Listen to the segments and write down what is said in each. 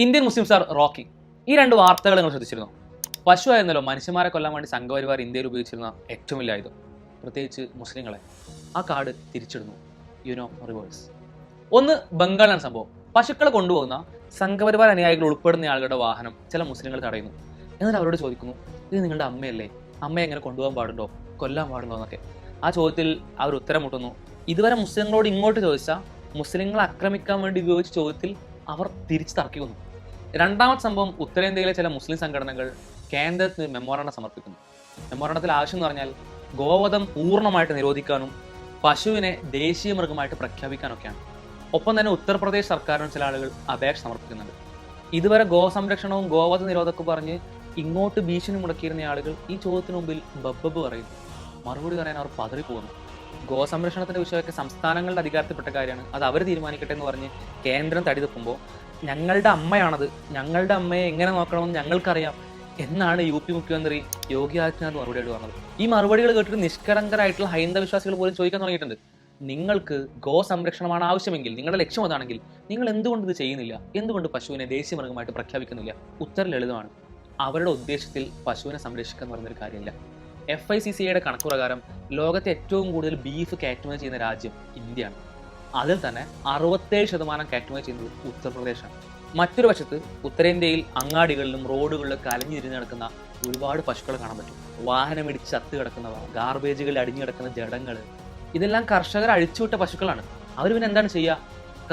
Indian Muslim star Rocky. ഈ രണ്ട് വാർത്തകൾ നിങ്ങൾ ശ്രദ്ധിച്ചിരുന്നു. പശു ആയിരുന്നല്ലോ മനുഷ്യന്മാരെ കൊല്ലാൻ വേണ്ടി സംഘപരിവാർ ഇന്ത്യയിൽ ഉപയോഗിച്ചിരുന്ന ഏറ്റവും വലിയ ആയുധം, പ്രത്യേകിച്ച് മുസ്ലിങ്ങളെ. ആ കാർഡ് തിരിച്ചിടുന്നു. റിവേഴ്സ്. ഒന്ന് ബംഗാളിലാണ് സംഭവം. പശുക്കളെ കൊണ്ടുപോകുന്ന സംഘപരിവാർ അനുയായികൾ ഉൾപ്പെടുന്ന ആളുകളുടെ വാഹനം ചില മുസ്ലിങ്ങൾ തടയുന്നു. എന്നിട്ട് അവരോട് ചോദിക്കുന്നു, ഇത് നിങ്ങളുടെ അമ്മയല്ലേ, അമ്മയെ എങ്ങനെ കൊണ്ടുപോകാൻ പാടുണ്ടോ, കൊല്ലാൻ പാടുണ്ടോ എന്നൊക്കെ. ആ ചോദ്യത്തിൽ അവർ ഉത്തരം മുട്ടുന്നു. ഇതുവരെ മുസ്ലിങ്ങളോട് ഇങ്ങോട്ട് ചോദിച്ചാൽ മുസ്ലിങ്ങളെ ആക്രമിക്കാൻ വേണ്ടി ഉപയോഗിച്ച ചോദ്യത്തിൽ അവർ തിരിച്ചു തർക്കിക്കുന്നു. രണ്ടാമത്തെ സംഭവം, ഉത്തരേന്ത്യയിലെ ചില മുസ്ലിം സംഘടനകൾ കേന്ദ്രത്തിന് മെമ്മോറാണ്ടം സമർപ്പിക്കുന്നു. മെമ്മോറാണ്ടത്തിൽ ആവശ്യം എന്ന് പറഞ്ഞാൽ ഗോവധം പൂർണ്ണമായിട്ട് നിരോധിക്കാനും പശുവിനെ ദേശീയ മൃഗമായിട്ട് പ്രഖ്യാപിക്കാനൊക്കെയാണ്. ഒപ്പം തന്നെ ഉത്തർപ്രദേശ് സർക്കാരിനും ചില ആളുകൾ അപേക്ഷ സമർപ്പിക്കുന്നുണ്ട്. ഇതുവരെ ഗോ സംരക്ഷണവും ഗോവധ നിരോധമൊക്കെ പറഞ്ഞ് ഇങ്ങോട്ട് ഭീഷണി മുടക്കിയിരുന്ന ആളുകൾ ഈ ചോദ്യത്തിന് മുമ്പിൽ ബബ്ബബ് പറയുന്നു. മറുപടി പറയാൻ അവർ പതറിപ്പോകുന്നു. ഗോ സംരക്ഷണത്തിന്റെ വിഷയമൊക്കെ സംസ്ഥാനങ്ങളുടെ അധികാരത്തിൽപ്പെട്ട കാര്യമാണ്, അത് അവർ തീരുമാനിക്കട്ടെ എന്ന് പറഞ്ഞ് കേന്ദ്രം തടി തപ്പുമ്പോൾ ഞങ്ങളുടെ അമ്മയാണത്, ഞങ്ങളുടെ അമ്മയെ എങ്ങനെ നോക്കണമെന്ന് ഞങ്ങൾക്കറിയാം എന്നാണ് UP മുഖ്യമന്ത്രി യോഗി ആദിത്യനാഥ് മറുപടിയായിട്ട് പറഞ്ഞത്. ഈ മറുപടികൾ കേട്ടിട്ട് നിഷ്കളങ്കരായിട്ടുള്ള ഹൈന്ദവ വിശ്വാസികൾ പോലും ചോദിക്കാൻ തുടങ്ങിയിട്ടുണ്ട്, നിങ്ങൾക്ക് ഗോ സംരക്ഷണമാണ് ആവശ്യമെങ്കിൽ, നിങ്ങളുടെ ലക്ഷ്യം അതാണെങ്കിൽ നിങ്ങൾ എന്തുകൊണ്ട് ഇത് ചെയ്യുന്നില്ല, എന്തുകൊണ്ട് പശുവിനെ ദേശീയ മൃഗമായിട്ട് പ്രഖ്യാപിക്കുന്നില്ല? ഉത്തരം ലളിതമാണ്. അവരുടെ ഉദ്ദേശത്തിൽ പശുവിനെ സംരക്ഷിക്കുക എന്ന് പറയുന്നൊരു കാര്യമില്ല. FICCIയുടെ കണക്ക് പ്രകാരം ലോകത്തെ ഏറ്റവും കൂടുതൽ ബീഫ് കയറ്റുമതി ചെയ്യുന്ന രാജ്യം ഇന്ത്യയാണ്. അതിൽ തന്നെ 67% കയറ്റുമതി ചെയ്യുന്നത് ഉത്തർപ്രദേശാണ്. മറ്റൊരു വശത്ത് ഉത്തരേന്ത്യയിൽ അങ്ങാടികളിലും റോഡുകളിലൊക്കെ അലഞ്ഞു തിരിഞ്ഞ് നടക്കുന്ന ഒരുപാട് പശുക്കളെ കാണാൻ പറ്റും. വാഹനമിടിച്ച് ചത്ത് കിടക്കുന്നവ, ഗാർബേജുകളിൽ അടിഞ്ഞു കിടക്കുന്ന ജഡങ്ങൾ, ഇതെല്ലാം കർഷകർ അഴിച്ചുവിട്ട പശുക്കളാണ്. അവർ പിന്നെ എന്താണ് ചെയ്യുക?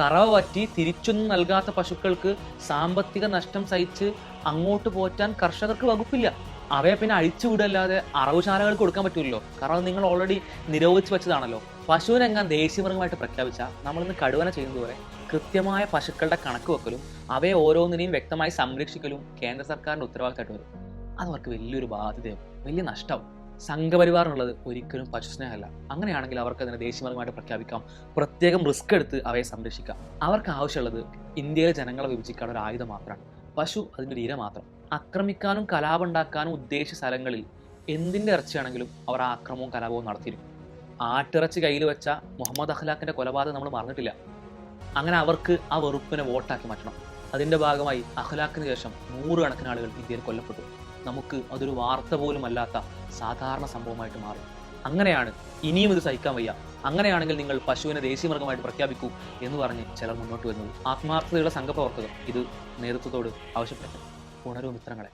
കറവ പറ്റി തിരിച്ചൊന്നും നൽകാത്ത പശുക്കൾക്ക് സാമ്പത്തിക നഷ്ടം സഹിച്ച് അങ്ങോട്ട് പോറ്റാൻ കർഷകർക്ക് വകുപ്പില്ല. അവയെ പിന്നെ അഴിച്ചുവിടല്ലാതെ അറവുശാലകൾക്ക് കൊടുക്കാൻ പറ്റില്ലല്ലോ, കാരണം അത് നിങ്ങൾ ഓൾറെഡി നിരോധിച്ച് വെച്ചതാണല്ലോ. പശുവിനെ എങ്ങാൻ ദേശീയ മൃഗമായിട്ട് പ്രഖ്യാപിച്ചാൽ നമ്മളിന്ന് കടുവന ചെയ്യുന്നതുപോലെ കൃത്യമായ പശുക്കളുടെ കണക്ക് വെക്കലും അവയെ ഓരോന്നിനെയും വ്യക്തമായി സംരക്ഷിക്കലും കേന്ദ്ര സർക്കാരിന്റെ ഉത്തരവാദിത്തമായിട്ട് വരും. അതവർക്ക് വലിയൊരു ബാധ്യതയാവും, വലിയ നഷ്ടമാവും. സംഘപരിവാർ എന്നുള്ളത് ഒരിക്കലും പശുസ്നേഹമല്ല. അങ്ങനെയാണെങ്കിൽ അവർക്ക് അതിനെ ദേശീയ മൃഗമായിട്ട് പ്രഖ്യാപിക്കാം, പ്രത്യേകം റിസ്ക് എടുത്ത് അവയെ സംരക്ഷിക്കാം. അവർക്ക് ആവശ്യമുള്ളത് ഇന്ത്യയിലെ ജനങ്ങളെ വിഭജിക്കാനുള്ള ഒരു ആയുധം മാത്രമാണ്. പശു അതിൻ്റെ ഒരു ഇര മാത്രം. ആക്രമിക്കാനും കലാപം ഉണ്ടാക്കാനും ഉദ്ദേശിച്ച സ്ഥലങ്ങളിൽ എന്തിൻ്റെ ഇറച്ചിയാണെങ്കിലും അവർ ആ ആക്രമവും കലാപവും നടത്തിയിരിക്കും. ആട്ടിറച്ചി കയ്യിൽ വെച്ച മുഹമ്മദ് അഖ്ലാഖിന്റെ കൊലപാതകം നമ്മൾ മറന്നിട്ടില്ല. അങ്ങനെ അവർക്ക് ആ വെറുപ്പിനെ വോട്ടാക്കി മാറ്റണം. അതിൻ്റെ ഭാഗമായി അഖ്ലാഖിന് ശേഷം 100 കണക്കിന് ആളുകൾ ഇന്ത്യയിൽ കൊല്ലപ്പെട്ടു. നമുക്ക് അതൊരു വാർത്ത പോലും അല്ലാത്ത സാധാരണ സംഭവമായിട്ട് മാറി. അങ്ങനെയാണ് ഇനിയും ഇത് സഹിക്കാൻ വയ്യ, അങ്ങനെയാണെങ്കിൽ നിങ്ങൾ പശുവിനെ ദേശീയ മൃഗമായിട്ട് പ്രഖ്യാപിക്കൂ എന്ന് പറഞ്ഞ് ചിലർ മുന്നോട്ട് വരുന്നത്. ആത്മാർത്ഥതയുള്ള സംഘപ്രവർത്തകർ ഇത് നേതൃത്വത്തോട് ആവശ്യപ്പെട്ടു. ഉണരൂ മിത്രങ്ങളെ.